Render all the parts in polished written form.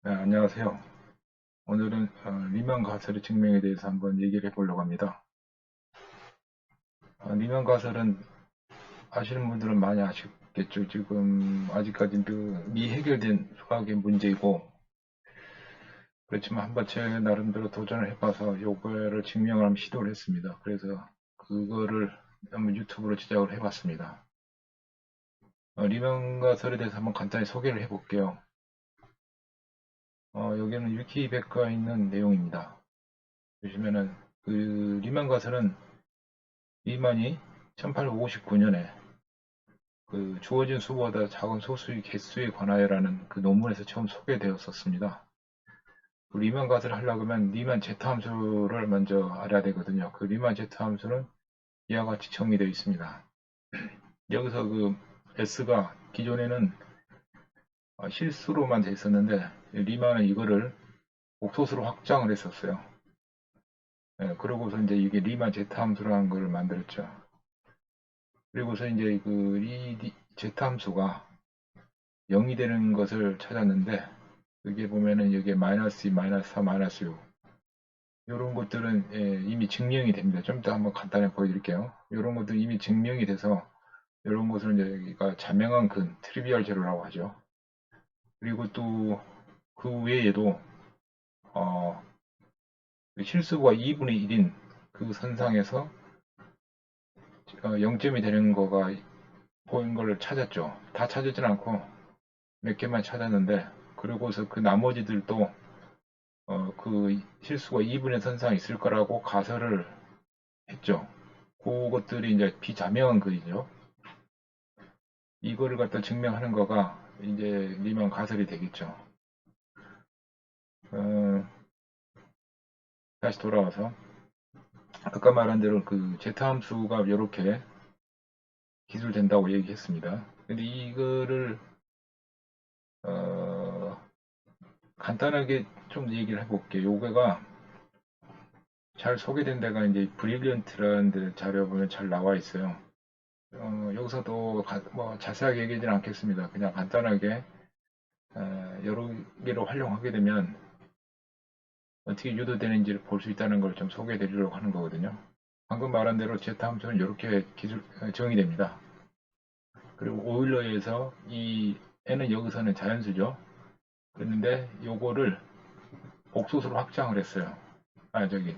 네, 안녕하세요. 오늘은 리만 가설의 증명에 대해서 한번 얘기를 해보려고 합니다. 리만 가설은 아시는 분들은 많이 아시겠죠. 지금 아직까지 미해결된 수학의 문제이고, 그렇지만 한번 제 나름대로 도전을 해봐서 요거를 증명을 한번 시도를 했습니다. 그래서 그거를 한번 유튜브로 제작을 해봤습니다. 리만 가설에 대해서 한번 간단히 소개를 해볼게요. 여기는 위키백과에 있는 내용입니다. 보시면은 그 리만 가설은 리만이 1859년에 그 주어진 수보다 작은 소수의 개수에 관하여라는 그 논문에서 처음 소개되었었습니다. 그 리만 갓을 하려고 하면 리만 제타 함수를 먼저 알아야 되거든요. 그 리만 제타 함수는 이와 같이 정의되어 있습니다. 여기서 그 S가 기존에는 실수로만 돼 있었는데 리만은 이거를 옥소수로 확장을 했었어요. 예, 그러고서 이제 이게 리만 제타 함수라는 걸 만들었죠. 그리고서 이제 그 이 제타 함수가 0이 되는 것을 찾았는데 여기에 보면은 여기에 마이너스 2, 마이너스 4, 마이너스 6 이런 것들은 이미 증명이 됩니다. 좀 이따 한번 간단히 보여드릴게요. 이런 것들은 이미 증명이 돼서 이런 것을 이제 여기가 자명한 근, 트리비얼 제로라고 하죠. 그리고 또 그 외에도 어, 실수가 2분의 1인 그 선상에서 0점이 되는 거가 보인 걸 찾았죠. 다 찾았진 않고 몇 개만 찾았는데 그러고서 그 나머지들도 그 실수가 2분의 선상에 있을 거라고 가설을 했죠. 그것들이 이제 비자명한 글이죠. 이거를 갖다 증명하는 거가 이제 리만 가설이 되겠죠. 어, 다시 돌아와서 아까 말한 대로 그 제타 함수가 이렇게 기술된다고 얘기했습니다. 근데 이거를 어, 간단하게 좀 얘기를 해볼게요. 요거가 잘 소개된 데가 이제 브릴리언트라는 데 자료 보면 잘 나와 있어요. 여기서도 뭐 자세하게 얘기하지는 않겠습니다. 그냥 간단하게 여러 개로 활용하게 되면 어떻게 유도되는지를 볼 수 있다는 걸 좀 소개해 드리려고 하는 거거든요. 방금 말한 대로 제타 함수는 이렇게 정의됩니다. 그리고 오일러에서 이 n은 여기서는 자연수죠. 그랬는데 요거를 복소수로 확장을 했어요. 저기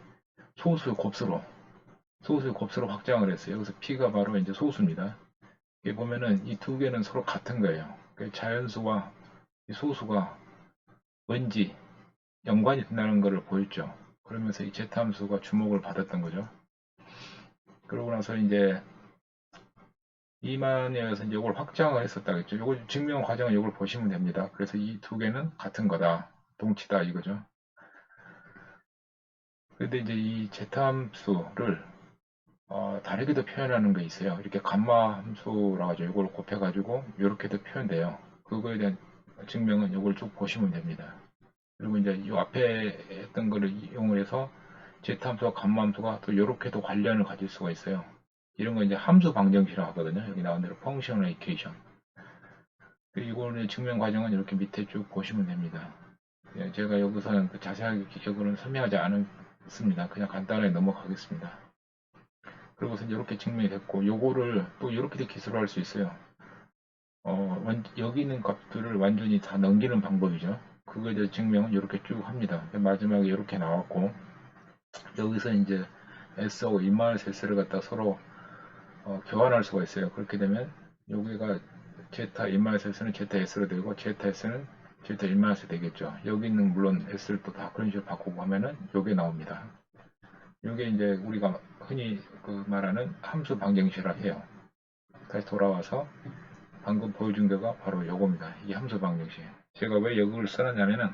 소수의 곱수로 확장을 했어요. 여기서 p가 바로 이제 소수입니다. 여기 보면은 이 두 개는 서로 같은 거예요. 자연수와 소수가 왠지 연관이 된다는 것을 보였죠. 그러면서 이 제타 함수가 주목을 받았던 거죠. 그러고 나서 이제 리만에서 이제 이걸 확장을 했었다겠죠. 이걸 증명 과정은 이걸 보시면 됩니다. 그래서 이 두 개는 같은 거다, 동치다 이거죠. 근데 이제 이 제타 함수를 다르게도 표현하는 게 있어요. 이렇게 감마 함수라고 하죠. 이걸 곱해가지고 이렇게도 표현돼요. 그거에 대한 증명은 이걸 쭉 보시면 됩니다. 그리고 이제 이 앞에 했던 거를 이용을 해서 제타 함수와 감마 함수가 또 이렇게도 관련을 가질 수가 있어요. 이런 거 이제 함수 방정식이라고 하거든요. 여기 나온 대로 펑셔널 이퀘이션. 이거를 증명 과정은 이렇게 밑에 쭉 보시면 됩니다. 제가 여기서는 자세하게 기억으로는 설명하지 않습니다. 그냥 간단하게 넘어가겠습니다. 그리고서 이렇게 증명이 됐고, 요거를 또 이렇게도 기술할 수 있어요. 여기 있는 값들을 완전히 다 넘기는 방법이죠. 그거에 대해 증명은 이렇게 쭉 합니다. 마지막에 이렇게 나왔고, 여기서 이제 S하고 인마이너스 S를 갖다 서로 교환할 수가 있어요. 그렇게 되면 여기가 제타 인마이너스는 제타 S로 되고 제타 S는 제타 인마이너스 되겠죠. 여기는 물론 S를 또 다 그런 식으로 바꾸고 하면은 요게 나옵니다. 요게 이제 우리가 흔히 그 말하는 함수 방정식이라 해요. 다시 돌아와서 방금 보여준 데가 바로 요겁니다. 이 함수 방정식. 제가 왜 이걸 써놨냐면은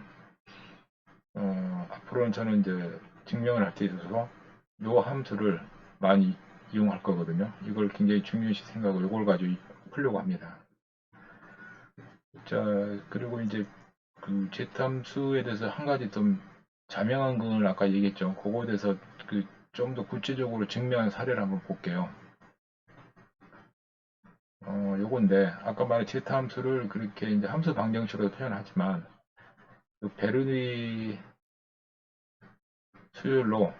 앞으로는 저는 이제 증명을 할 때 있어서 요 함수를 많이 이용할 거거든요. 이걸 굉장히 중요시 생각하고 이걸 가지고 풀려고 합니다. 자, 그리고 이제 그 제함수에 대해서 한 가지 좀 자명한 걸 아까 얘기했죠. 그거에 대해서 그 좀 더 구체적으로 증명한 사례를 한번 볼게요. 요건데 아까 말한 제함수를 그렇게 이제 함수 방정식으로 표현하지만 그 베르누이 수열로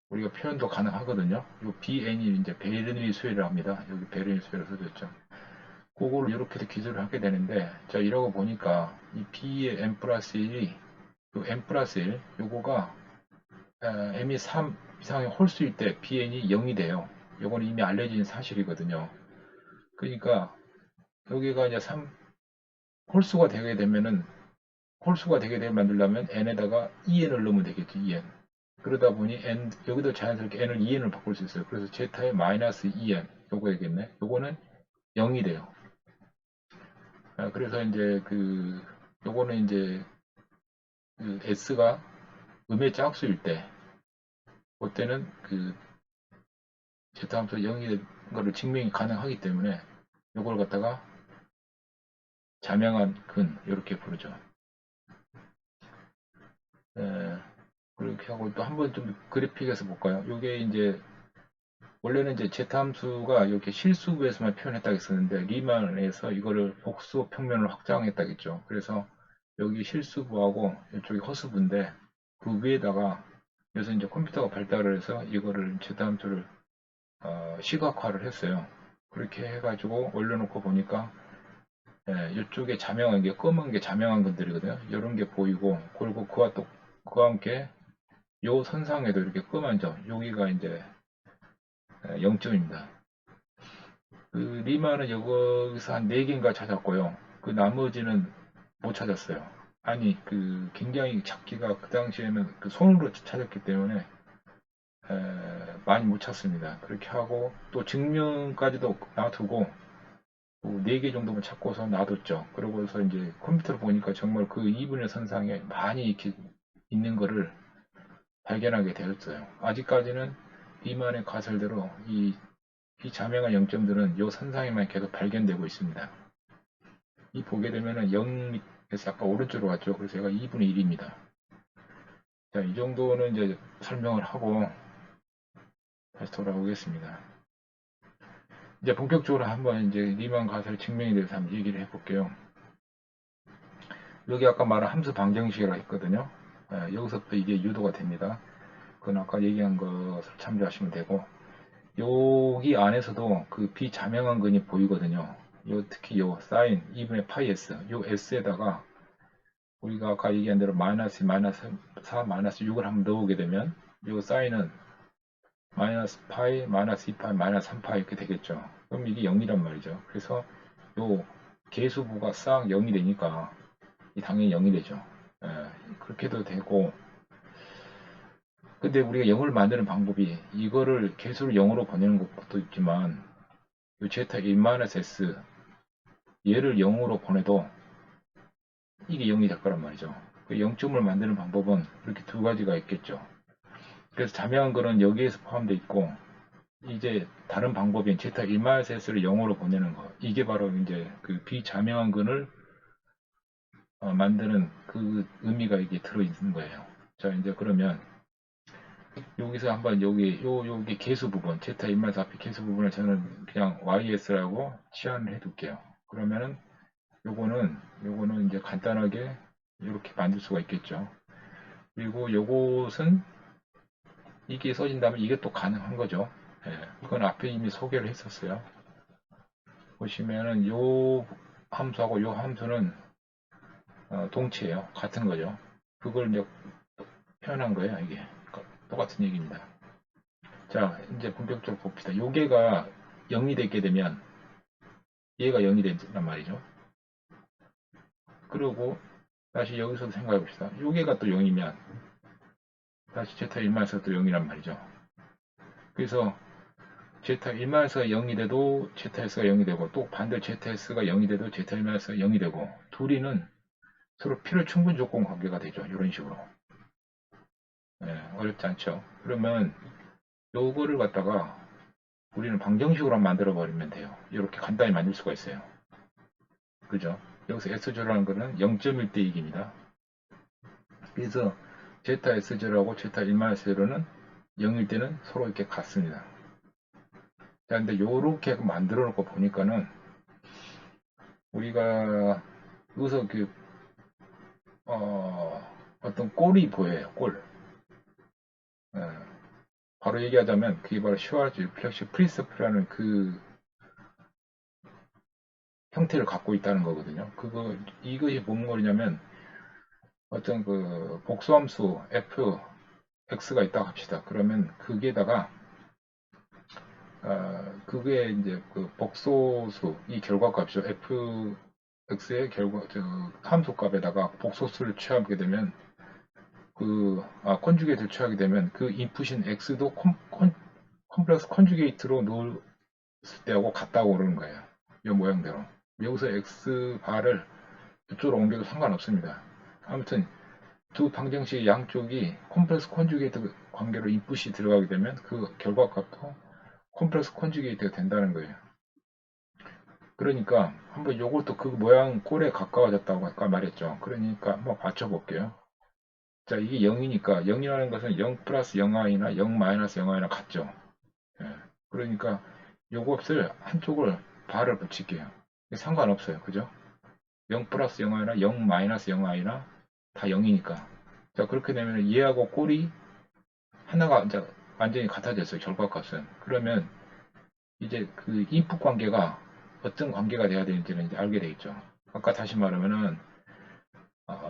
우리가 표현도 가능하거든요. 이 BN이 이제 베르누이 수열이라고 합니다. 여기 베르누이 수열을 써줬죠. 그거를 이렇게도 기술을 하게 되는데, 자, 이러고 보니까 이 B의 n 플러스 1이 요 n 플러스 1 요거가 m이 3 이상의 홀수일 때 bn이 0이 돼요. 요거는 이미 알려진 사실이거든요. 그러니까 여기가 이제 3 홀수가 되게 되면은 홀수가 되게 되면 만들려면 n에다가 2n을 넣으면 되겠죠. 2n. 그러다 보니 n 여기도 자연스럽게 n을 2n을 바꿀 수 있어요. 그래서 z의 마이너스 2n 요거겠네. 요거는 0이 돼요. 그래서 이제 요거는 이제 s가 음의 짝수일 때 그때는 z함수 0이 된 거를 증명이 가능하기 때문에 요걸 갖다가 자명한 근 이렇게 부르죠. 그렇게 하고 또 한번 좀 그래픽에서 볼까요? 요게 이제 원래는 이제 z함수가 이렇게 실수부에서만 표현했다고 했었는데 리만에서 이거를 복수 평면을 확장했다겠죠. 그래서 여기 실수부하고 이쪽이 허수부인데 그 위에다가 그래서 이제 컴퓨터가 발달을 해서 이거를 z함수를 시각화를 했어요. 그렇게 해가지고 올려놓고 보니까 이쪽에 자명한 게 검은 게 자명한 것들이거든요. 이런 게 보이고 그리고 그와 함께 요 선상에도 이렇게 검은 점 여기가 이제 0점입니다. 리마는 여기서 한 4개인가 찾았고요. 그 나머지는 못 찾았어요. 아니 굉장히 찾기가 그 당시에는 손으로 찾았기 때문에 많이 못 찾습니다. 그렇게 하고 또 증명까지도 놔두고 4개 정도만 찾고서 놔뒀죠. 그러고서 이제 컴퓨터를 보니까 정말 그 2분의 선상에 많이 이렇게 있는 거를 발견하게 되었어요. 아직까지는 리만의 가설대로 이 비자명한 0점들은 이 선상에만 계속 발견되고 있습니다. 이 보게 되면은 0에서 아까 오른쪽으로 갔죠. 그래서 얘가 2분의 1입니다. 자, 이 정도는 이제 설명을 하고 다시 돌아오겠습니다. 이제 본격적으로 한번 이제 리만 가설 증명에 대해서 한번 얘기를 해볼게요. 여기 아까 말한 함수 방정식이라고 했거든요. 여기서부터 이게 유도가 됩니다. 그건 아까 얘기한 것을 참조하시면 되고 여기 안에서도 그 비자명한 근이 보이거든요. 특히 요 사인 2분의 파이 s 요 s에다가 우리가 아까 얘기한 대로 마이너스 4 마이너스 6을 한번 넣어오게 되면 요 사인은 마이너스 파이 마이너스 2파이 마이너스 3파이 이렇게 되겠죠. 그럼 이게 0이란 말이죠. 그래서 요 계수부가 싹 0이 되니까 당연히 0이 되죠. 그렇게도 되고 근데 우리가 0을 만드는 방법이 이거를 계수를 0으로 보내는 것도 있지만 이 제타 1-s 얘를 0으로 보내도 이게 0이 될 거란 말이죠. 그 0점을 만드는 방법은 이렇게 두 가지가 있겠죠. 그래서 자명한 거는 여기에서 포함되어 있고 이제 다른 방법인 제타 1-s를 0으로 보내는 거 이게 바로 이제 그 비자명한 근을 만드는 그 의미가 이게 들어있는 거예요. 자 이제 그러면 여기서 한번 여기 계수 부분 제타 1-4p 계수 부분을 저는 그냥 ys라고 치환을 해 둘게요. 그러면은 요거는 이제 간단하게 이렇게 만들 수가 있겠죠. 그리고 요것은 이게 써진다면 이게 또 가능한 거죠. 이건 앞에 이미 소개를 했었어요. 보시면은 요 함수하고 요 함수는 동치예요. 같은 거죠. 그걸 이제 표현한 거예요. 이게 똑같은 얘기입니다. 자, 이제 본격적으로 봅시다. 요게가 0이 되게 되면 얘가 0이 된단 말이죠. 그리고 다시 여기서 생각해 봅시다. 요게가 또 0이면 다시 제타 1마에서 또 0이란 말이죠. 그래서 제타 1마에서 0이 돼도 제타 s가 0이 되고 또 반대로 제타 s가 0이 돼도 제타 1마에서 0이 되고 둘이는 서로 필요 충분 조건 관계가 되죠. 이런 식으로. 어렵지 않죠. 그러면 요거를 갖다가 우리는 방정식으로 만들어 버리면 돼요. 이렇게 간단히 만들 수가 있어요. 그죠? 여기서 S조라는 거는 0.1대 2입니다. 그래서 제타 S조라고 제타 1-S조는 0일 때는 서로 이렇게 같습니다. 자, 근데 요렇게 만들어 놓고 보니까는 우리가 여기서 어떤 꼴이 보여요. 꼴. 예, 바로 얘기하자면 그게 바로 슈왈츠 리플렉션 프린서플이라는 그 형태를 갖고 있다는 거거든요. 이것이 뭔 말이냐면 어떤 그 복수함수 f x가 있다고 합시다. 그러면 거기에다가 그게 이제 그 복소수 이 결과값이죠. f x의 함수값에다가 복소수를 취하게 되면 컨주게이트를 취하게 되면 그 인풋인 x도 컴플렉스 컨주게이트로 넣을 때하고 같다고 그러는 거예요. 이 모양대로. 여기서 x 바를 이쪽으로 옮겨도 상관없습니다. 아무튼 두 방정식의 양쪽이 컴플렉스 컨주게이트 관계로 인풋이 들어가게 되면 그 결과값도 컴플렉스 컨주게이트가 된다는 거예요. 그러니까 한번 요것도 그 모양 꼴에 가까워졌다고 아까 말했죠. 그러니까 한번 맞춰볼게요. 자, 이게 0이니까 0이라는 것은 0 플러스 0i나 0 마이너스 0i나 같죠. 예. 그러니까 요 값을 한쪽을 발을 붙일게요. 상관없어요. 그죠? 0 플러스 0i나 0 마이너스 0i나 다 0이니까. 자, 그렇게 되면 얘하고 꼴이 하나가 이제 완전히 같아졌어요. 결과값은. 그러면 이제 그 인풋 관계가 어떤 관계가 돼야 되는지는 이제 알게 되겠죠. 아까 다시 말하면은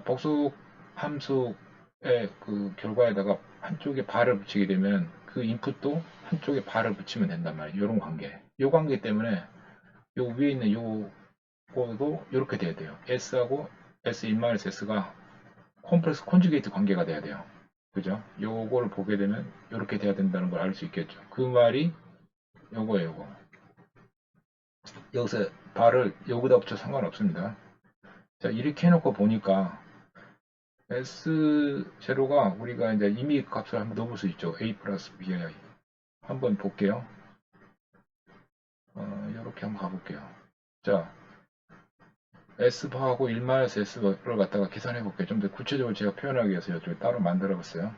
복수 함수의 그 결과에다가 한쪽에 발을 붙이게 되면 그 인풋도 한쪽에 발을 붙이면 된단 말이에요. 이런 관계. 이 관계 때문에 요 위에 있는 요거도 이렇게 돼야 돼요. S하고 S1-S가 콤플렉스 컨주게이트 관계가 돼야 돼요. 그죠? 요거를 보게 되면 이렇게 돼야 된다는 걸 알 수 있겠죠. 그 말이 요거예요, 요거. 여기서 발을 여기다 붙여 상관없습니다. 자, 이렇게 해놓고 보니까 S0가 우리가 이제 이미 값을 한번 넣어볼 수 있죠. A 플러스 BI. 한번 볼게요. 이렇게 한번 가볼게요. 자, S바하고 1-S를 갖다가 계산해 볼게요. 좀 더 구체적으로 제가 표현하기 위해서 이쪽에 따로 만들어 봤어요.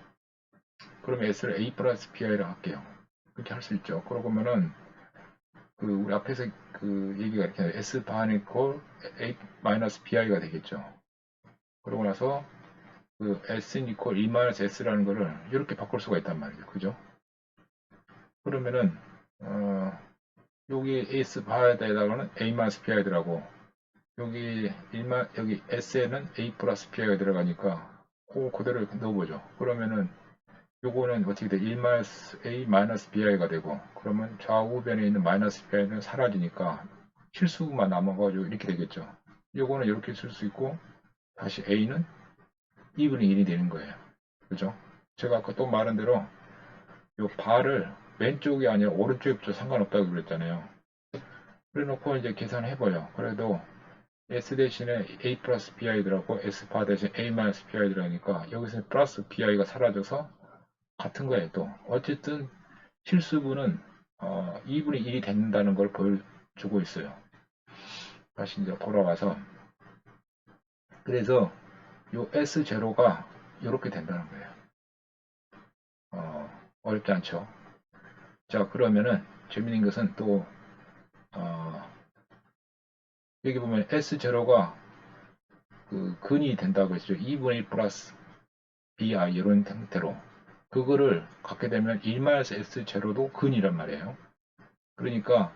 그러면 S를 A 플러스 BI로 할게요. 그렇게 할 수 있죠. 그러고 보면은 그 우리 앞에서 그 얘기가 이렇게 S바는 이퀄 A 마이너스 BI가 되겠죠. 그러고 나서 그 S는 이퀄 1-S라는 거를 이렇게 바꿀 수가 있단 말이죠. 그죠? 그러면은 여기 S 바에다가는 A-PI들하고 여기 S에는 A 플러스 PI가 들어가니까 그대로 넣어보죠. 그러면은 요거는 어떻게 돼? 1-A-BI가 되고 그러면 좌우변에 있는 마이너스 BI는 사라지니까 실수만 남아가지고 이렇게 되겠죠. 요거는 이렇게 쓸 수 있고 다시 A는 2분의 1이 되는 거예요. 그죠? 제가 아까 또 말한 대로 요 발을 왼쪽이 아니라 오른쪽에 붙여 상관없다고 그랬잖아요. 그래 놓고 이제 계산해봐요. 그래도 S 대신에 A 플러스 BI 들어가고 S 바 대신 A 마이너스 BI 들어가니까 여기서 플러스 BI가 사라져서 같은 거예요. 또 어쨌든 실수분은 2분의 1이 된다는 걸 보여주고 있어요. 다시 이제 돌아와서 그래서 요 S0가 이렇게 된다는 거예요. 어렵지 않죠. 자, 그러면은 재밌는 것은 또 여기 보면 S0가 그 근이 된다고 했죠. 2분의 1 플러스 BI 이런 형태로 그거를 갖게 되면 1-S0도 근이란 말이에요. 그러니까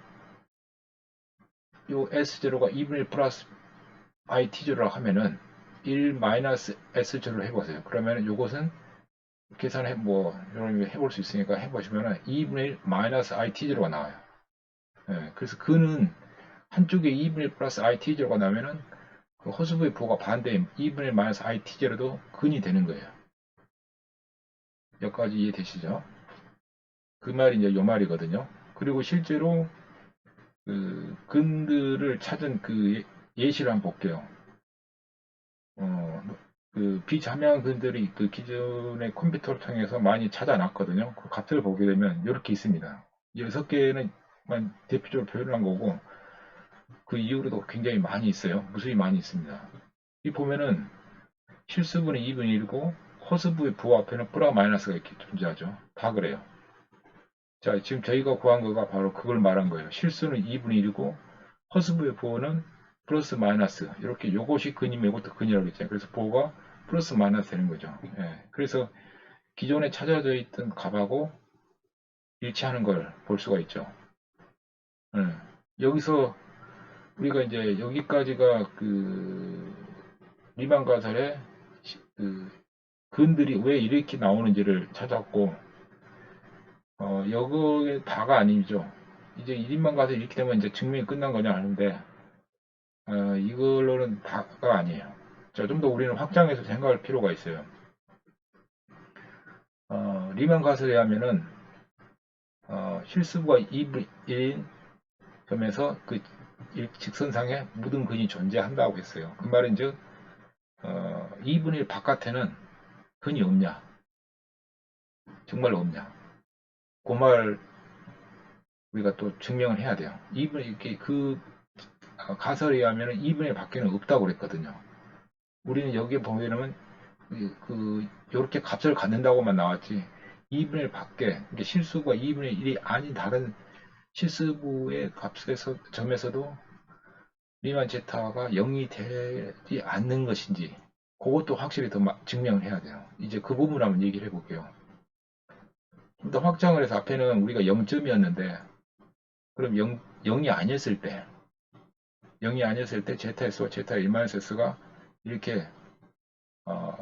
이 S0가 2분의 1 플러스 IT0라 하면은 1-S0를 해보세요. 그러면 이것은 계산해 여러분 해볼 수 있으니까 해보시면은 2분의 1 마이너스 IT0가 나와요. 예, 그래서 근은 한쪽에 2분의 1 플러스 IT0가 나면은 그 허수부의 부호가 반대인 2분의 1 마이너스 IT0도 근이 되는 거예요. 여기까지 이해되시죠? 그 말이 이제 요 말이거든요. 그리고 실제로 그 근들을 찾은 그 예시를 한번 볼게요. 그 비자명한 근들이 그 기존의 컴퓨터를 통해서 많이 찾아놨거든요. 그 값을 보게 되면 이렇게 있습니다. 6개는 대표적으로 표현을 한 거고 그 이후로도 굉장히 많이 있어요. 무수히 많이 있습니다. 이 보면은 실수분의 2분의 1이고 허수부의 부호 앞에는 플러스 마이너스가 이렇게 존재하죠. 다 그래요. 자, 지금 저희가 구한 거가 바로 그걸 말한 거예요. 실수는 2분의 1이고 허수부의 부호는 플러스 마이너스 이렇게 요것이 근이면 이것도 근이라고 했잖아요. 그래서 부호가 플러스 마이너스 되는 거죠. 예. 그래서 기존에 찾아져 있던 값하고 일치하는 걸 볼 수가 있죠. 예. 여기서 우리가 이제 여기까지가 그 리만 가설의 그 근들이 왜 이렇게 나오는지를 찾았고, 여기에 다가 아니죠. 이제 1인만 가서 이렇게 되면 이제 증명이 끝난 거냐 하는데, 이걸로는 다가 아니에요. 자, 좀 더 우리는 확장해서 생각할 필요가 있어요. 리만 가설에 하면은, 실수부가 2분의 1인 점에서 그 직선상에 모든 근이 존재한다고 했어요. 그 말은 즉, 2분의 1 바깥에는 근이 없냐? 정말 없냐? 그 말 우리가 또 증명을 해야 돼요. 2분의 이렇게 그 가설에 의하면 2분의 1 밖에는 없다고 그랬거든요. 우리는 여기에 보면은 요렇게 값을 갖는다고만 나왔지 2분의 1 밖에 실수가 2분의 1이 아닌 다른 실수부의 값에서 점에서도 리만 제타가 0이 되지 않는 것인지 그것도 확실히 더 증명을 해야 돼요. 이제 그 부분 한번 얘기를 해볼게요. 좀 더 확장을 해서 앞에는 우리가 0점이었는데 그럼 0이 아니었을 때 0이 아니었을 때 제타S와 제타 1-S가 이렇게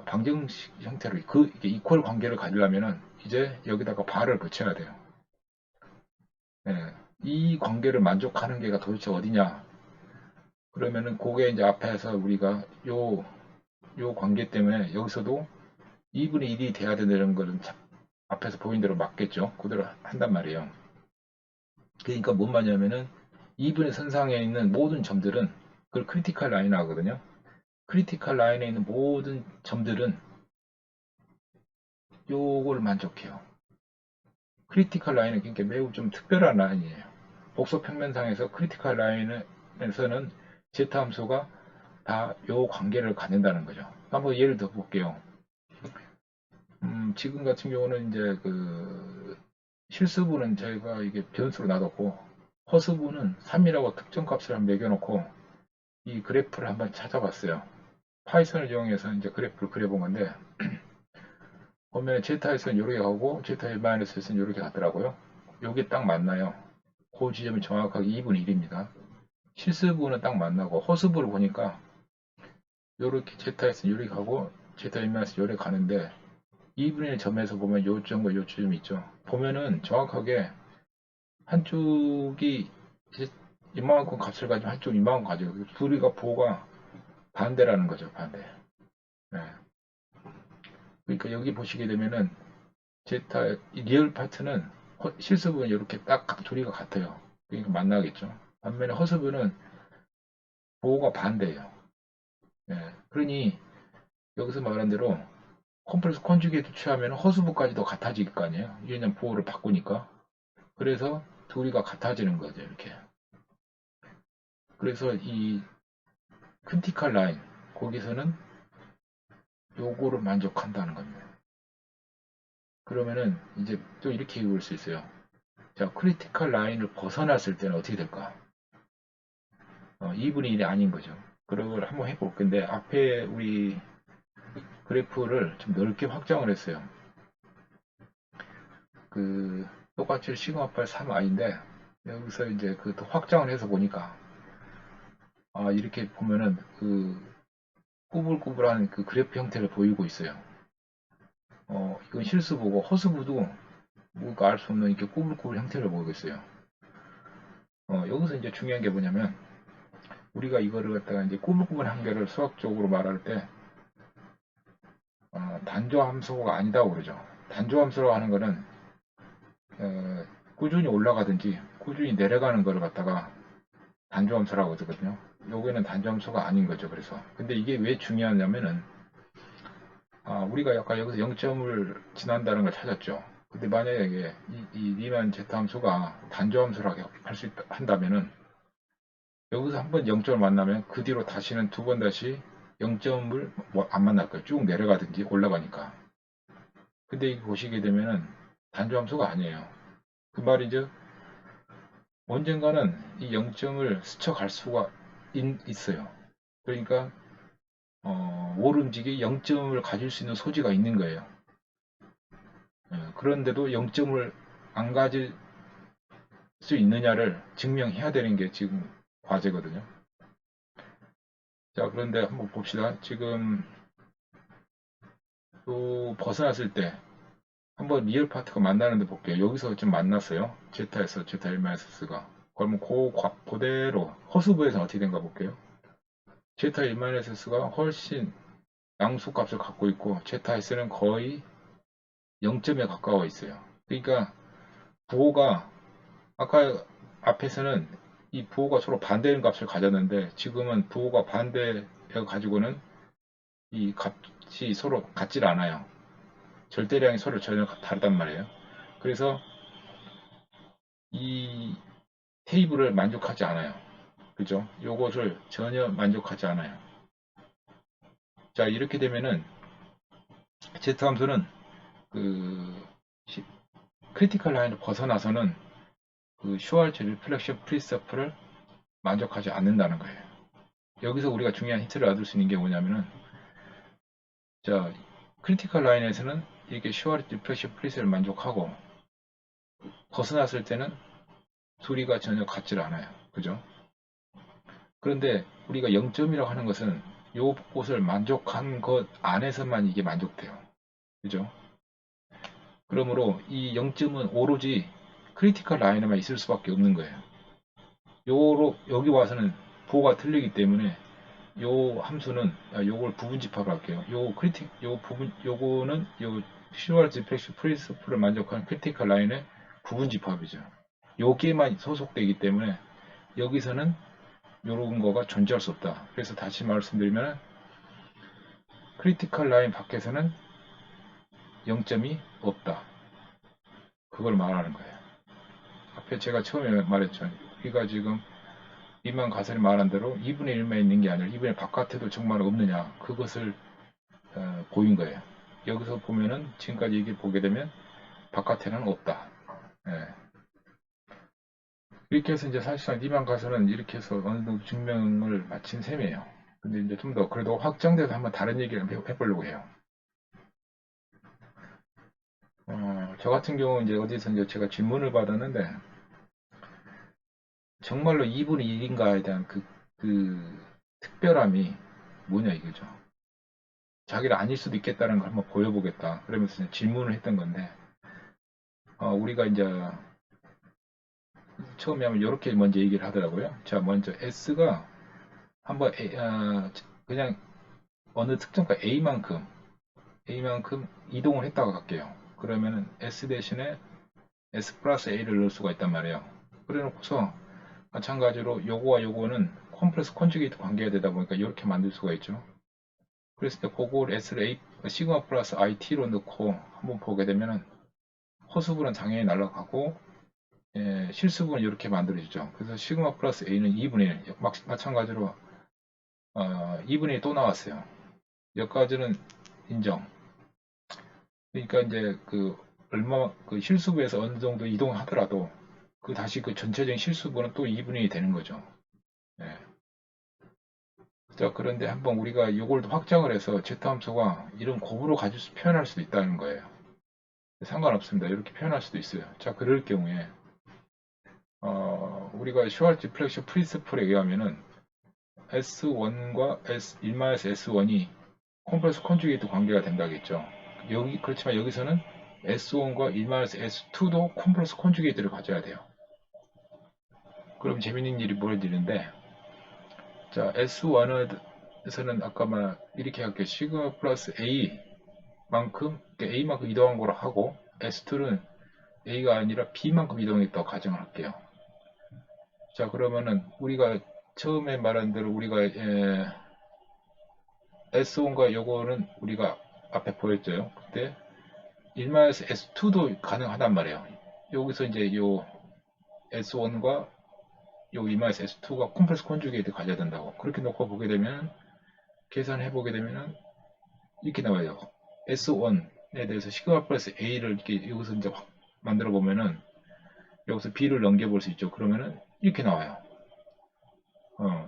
방정식 형태로 이게 이퀄 관계를 가지려면은 이제 여기다가 bar을 붙여야 돼요. 예, 이 관계를 만족하는 게가 도대체 어디냐? 그러면은 그게 이제 앞에서 우리가 요 관계 때문에 여기서도 2분의 1이 돼야 되는 거는 앞에서 보인 대로 맞겠죠. 그대로 한단 말이에요. 그러니까 뭔 말이냐면은 2분의 선상에 있는 모든 점들은 그걸 크리티컬 라인 하거든요. 크리티컬 라인에 있는 모든 점들은 요걸 만족해요. 크리티컬 라인은 그러니까 매우 좀 특별한 라인이에요. 복소 평면상에서 크리티컬 라인에서는 제타 함수가 다 요 관계를 갖는다는 거죠. 한번 예를 들어 볼게요. 지금 같은 경우는 이제 그 실수부는 저희가 이게 변수로 놔뒀고 허수부는 3이라고 특정 값을 한번 매겨놓고 이 그래프를 한번 찾아봤어요. 파이썬을 이용해서 이제 그래프를 그려본 건데 보면 제타에서는 이렇게 가고 제타 1-S에서는 이렇게 가더라고요. 요게 딱 맞나요? 그 지점이 정확하게 2분의 1입니다. 실수부는 딱 만나고 허수부를 보니까 요렇게 제타에서는 이렇게 가고 제타 1-S 요렇게 가는데 2분의 1 점에서 보면 요점과 요점이 있죠. 보면은 정확하게 한쪽이 이만큼 값을 가지고 한쪽 이만큼 가지고 둘이가 부호가 반대라는 거죠. 반대. 네. 그러니까 여기 보시게 되면은 제타 리얼 파트는 실수부는 이렇게 딱 둘이가 같아요. 그러니까 만나겠죠. 반면에 허수부는 부호가 반대예요. 네. 그러니 여기서 말한 대로 컴플렉스 컨주게이트 취하면 허수부까지도 같아질 거 아니에요. 왜냐면 부호를 바꾸니까. 그래서 둘이가 같아지는 거죠. 이렇게. 그래서 이 크리티컬 라인 거기서는 요거를 만족한다는 겁니다. 그러면은 이제 또 이렇게 읽을 수 있어요. 자, 크리티컬 라인을 벗어났을 때는 어떻게 될까? 2분의 1이 아닌 거죠. 그런 걸 한번 해볼 건데 앞에 우리 그래프를 좀 넓게 확장을 했어요. 그 똑같이 시그마빨 3i인데 여기서 이제 그 확장을 해서 보니까 이렇게 보면은 그 꾸불꾸불한 그 그래프 형태를 보이고 있어요. 이건 실수보고 허수부도 뭔가 알 수 없는 이렇게 꾸불꾸불 형태를 보이고 있어요. 여기서 이제 중요한 게 뭐냐면 우리가 이거를 갖다가 이제 꾸불꾸불한 게를 수학적으로 말할 때 단조함수가 아니다고 그러죠. 단조함수라고 하는 거는 꾸준히 올라가든지 꾸준히 내려가는 거를 갖다가 단조함수라고 하거든요. 여기는 단조함수가 아닌 거죠. 그래서 근데 이게 왜 중요하냐면은 우리가 약간 여기서 0점을 지난다는 걸 찾았죠. 근데 만약에 이 리만 제타 함수가 단조함수라고 한다면은 여기서 한 번 0점을 만나면 그 뒤로 다시는 두 번 다시 0점을 안 만날 거예요. 쭉 내려가든지 올라가니까. 근데 이거 보시게 되면은 단조함수가 아니에요. 그 말이죠. 언젠가는 이 0점을 스쳐갈 수가 있어요. 그러니까 모름지기 0점을 가질 수 있는 소지가 있는 거예요. 그런데도 0점을 안 가질 수 있느냐를 증명해야 되는 게 지금 과제거든요. 자, 그런데 한번 봅시다. 지금 또 벗어났을 때 한번 리얼 파트가 만나는데 볼게요. 여기서 좀 만났어요. 제타에서 제타 1-S가. 그러면 그대로 허수부에서 어떻게 된가 볼게요. 제타 1-S가 훨씬 양수값을 갖고 있고 제타 S는 거의 0점에 가까워 있어요. 그러니까 부호가 아까 앞에서는 이 부호가 서로 반대인 값을 가졌는데 지금은 부호가 반대해 가지고는 이 값이 서로 같질 않아요. 절대량이 서로 전혀 다르단 말이에요. 그래서 이 테이블을 만족하지 않아요. 그죠? 요것을 전혀 만족하지 않아요. 자, 이렇게 되면은 Z 함수는 그 크리티컬 라인을 벗어나서는 그 슈왈츠 리플렉션 프린시플을 만족하지 않는다는 거예요. 여기서 우리가 중요한 힌트를 얻을 수 있는 게 뭐냐면은 자, 크리티컬 라인에서는 이렇게 슈왈츠 리플렉션 프린시플을 만족하고 벗어났을 때는 둘이가 전혀 같질 않아요. 그죠? 그런데 우리가 0점이라고 하는 것은 요 곳을 만족한 것 안에서만 이게 만족돼요. 그죠? 그러므로 이 0점은 오로지 크리티컬 라인에만 있을 수밖에 없는 거예요. 여기 와서는 부호가 틀리기 때문에 요 함수는 요걸 부분 집합을 할게요. 요거는 요 슈왈츠 디플렉션 프린시플을 만족하는 크리티컬 라인의 부분 집합이죠. 여기에만 소속되기 때문에 여기서는 요런 거가 존재할 수 없다. 그래서 다시 말씀드리면 크리티컬 라인 밖에서는 0점이 없다. 그걸 말하는 거예요. 앞에 제가 처음에 말했죠. 우리가 지금 리만 가설이 말한 대로 2분의 1만 있는 게 아니라 2분의 1 바깥에도 정말 없느냐. 그것을 보인 거예요. 여기서 보면은 지금까지 얘기 보게 되면 바깥에는 없다. 예. 이렇게 해서 이제 사실상 리만 가설은 이렇게 해서 어느 정도 증명을 마친 셈이에요. 근데 이제 좀 더 그래도 확장돼서 한번 다른 얘기를 해보려고 해요. 저 같은 경우 이제 어디서 이제 제가 질문을 받았는데 정말로 2분의 1인가에 대한 그 특별함이 뭐냐 이거죠. 자기를 아닐 수도 있겠다는 걸 한번 보여보겠다. 그러면서 질문을 했던 건데 우리가 이제 처음에 하면 이렇게 먼저 얘기를 하더라고요. 자, 먼저 S가 한번 그냥 어느 특정가 A만큼 이동을 했다고 할게요. 그러면은 S 대신에 S 플러스 A를 넣을 수가 있단 말이에요. 그래 놓고서 마찬가지로 요거와 요거는 컴플렉스 컨주게이트 관계가 되다 보니까 이렇게 만들 수가 있죠. 그랬을 때 그걸 S를 A, 시그마 플러스 IT로 넣고 한번 보게 되면은 허수분은 당연히 날아가고 실수분은 이렇게 만들어지죠. 그래서 시그마 플러스 A는 2분의 1, 마찬가지로 2분의 1 또 나왔어요. 여기까지는 인정. 그러니까 이제 그 실수부에서 어느 정도 이동하더라도 다시 그 전체적인 실수분은 또 2분의 1이 되는 거죠. 예. 자, 그런데 한번 우리가 이걸 확장을 해서 제타함수가 이런 곱으로 표현할 수도 있다는 거예요. 상관없습니다. 이렇게 표현할 수도 있어요. 자, 그럴 경우에 우리가 슈왈츠 플렉션 프린시플에 의하면은 S1과 1-S1이 컴플렉스 컨주게이트 관계가 된다겠죠. 그렇지만 여기서는 S1과 1-S2도 컴플렉스 컨주게이트를 가져야 돼요. 그럼 재밌는 일이 벌어지는데 자, S1에서는 아까 이렇게 할게요. 시그마 플러스 A만큼 이동한 거로 하고 S2는 A가 아니라 B만큼 이동했다고 가정을 할게요. 자, 그러면은 우리가 처음에 말한 대로 우리가 S1과 요거는 우리가 앞에 보였죠. 그때 1마이너스 S2도 가능하단 말이에요. 여기서 이제 요 S1과 요 2마이너스 S2가 콤플렉스 컨주게이트 가져야 된다고. 그렇게 놓고 보게 되면 계산해 보게 되면은 이렇게 나와요. S1에 대해서 시그마 플러스 A를 이렇게 여기서 이제 만들어 보면은 여기서 B를 넘겨볼 수 있죠. 그러면은 이렇게 나와요.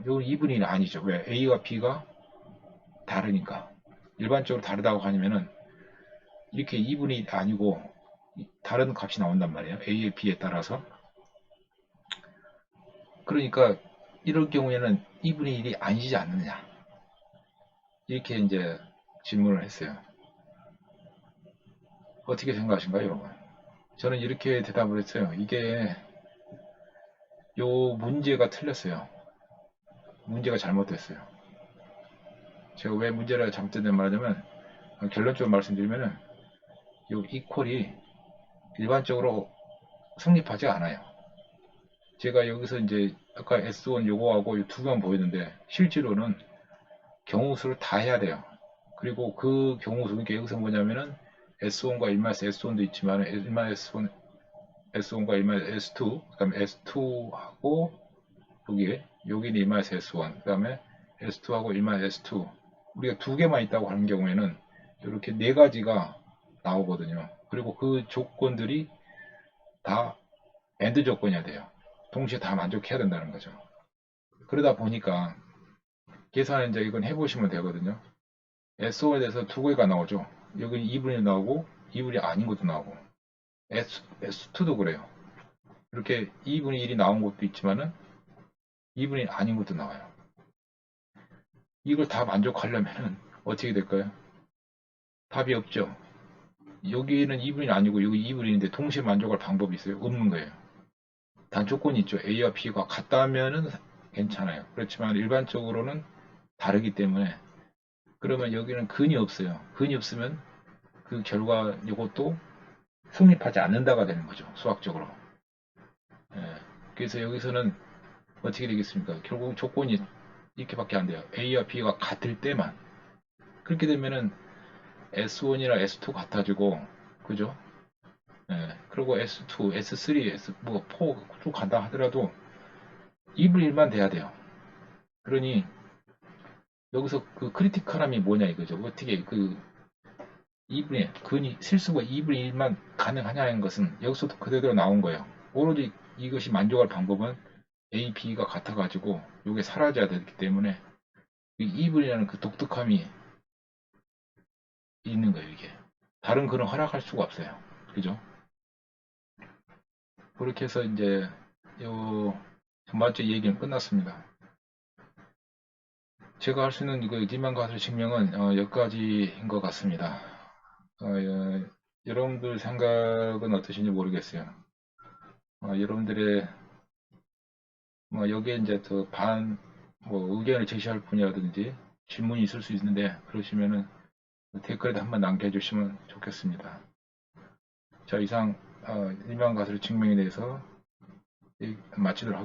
이건 2분의 1 아니죠. 왜? A와 B가 다르니까. 일반적으로 다르다고 하면은 이렇게 2분의 1이 아니고 다른 값이 나온단 말이에요. A에 B에 따라서. 그러니까 이럴 경우에는 2분의 1이 아니지 않느냐. 이렇게 이제 질문을 했어요. 어떻게 생각하신가요, 여러분? 저는 이렇게 대답을 했어요. 이게 요 문제가 틀렸어요. 문제가 잘못됐어요. 제가 왜 문제를 잘못됐냐고 말하자면 결론적으로 말씀드리면은 요 이퀄이 일반적으로 성립하지 않아요. 제가 여기서 이제 아까 S1 요거하고 이 두 개만 보였는데 실제로는 경우 수를 다 해야 돼요. 그리고 그 경우 수, 그러니까 여기서 뭐냐면은 S1과 1마이너스 S1도 있지만 1마이너스 S1, S1과 1마이너스 S2, 그 다음에 S2하고 여기는 1마이너스 S1, 그 다음에 S2하고 1마이너스 S2 우리가 두 개만 있다고 하는 경우에는 이렇게 네 가지가 나오거든요. 그리고 그 조건들이 다 AND 조건이어야 돼요. 동시에 다 만족해야 된다는 거죠. 그러다 보니까 계산은 이제 이건 해보시면 되거든요. S5에 대해서 두 개가 나오죠. 여기는 2분이 나오고 2분이 아닌 것도 나오고 S2도 그래요. 이렇게 2분의 1이 나온 것도 있지만은 2분이 아닌 것도 나와요. 이걸 다 만족하려면은 어떻게 될까요? 답이 없죠. 여기는 2분이 아니고 여기 2분인데 동시에 만족할 방법이 있어요? 없는 거예요. 단 조건이 있죠. A와 B가 같다면은 괜찮아요. 그렇지만 일반적으로는 다르기 때문에 그러면 여기는 근이 없어요. 근이 없으면 그 결과 이것도 성립하지 않는다가 되는 거죠. 수학적으로. 예. 그래서 여기서는 어떻게 되겠습니까? 결국 조건이 이렇게밖에 안 돼요. A와 B가 같을 때만. 그렇게 되면은 S1이나 S2 같아지고, 그죠? 예. 그리고 S2, S3, S4 쭉 간다 하더라도 2분의 1만 돼야 돼요. 그러니 여기서 그 크리티컬함이 뭐냐 이거죠. 어떻게 그 2분의 1, 근이 실수가 2분의 1만 가능하냐는 것은 여기서도 그대로 나온 거예요. 오로지 이것이 만족할 방법은 A, B가 같아가지고 이게 사라져야 되기 때문에 이 2분이라는 그 독특함이 있는 거예요, 이게. 다른 글은 허락할 수가 없어요. 그죠? 그렇게 해서 이제 요 전반적 얘기는 끝났습니다. 제가 할 수 있는 그 리만과의 증명은 여기까지인 것 같습니다. 여러분들 생각은 어떠신지 모르겠어요. 여러분들의 여기에 이제 의견을 제시할 분이라든지 질문이 있을 수 있는데 그러시면은 댓글에도 한번 남겨주시면 좋겠습니다. 자, 이상 일반 가설의 증명에 대해서 마치도록 하겠습니다.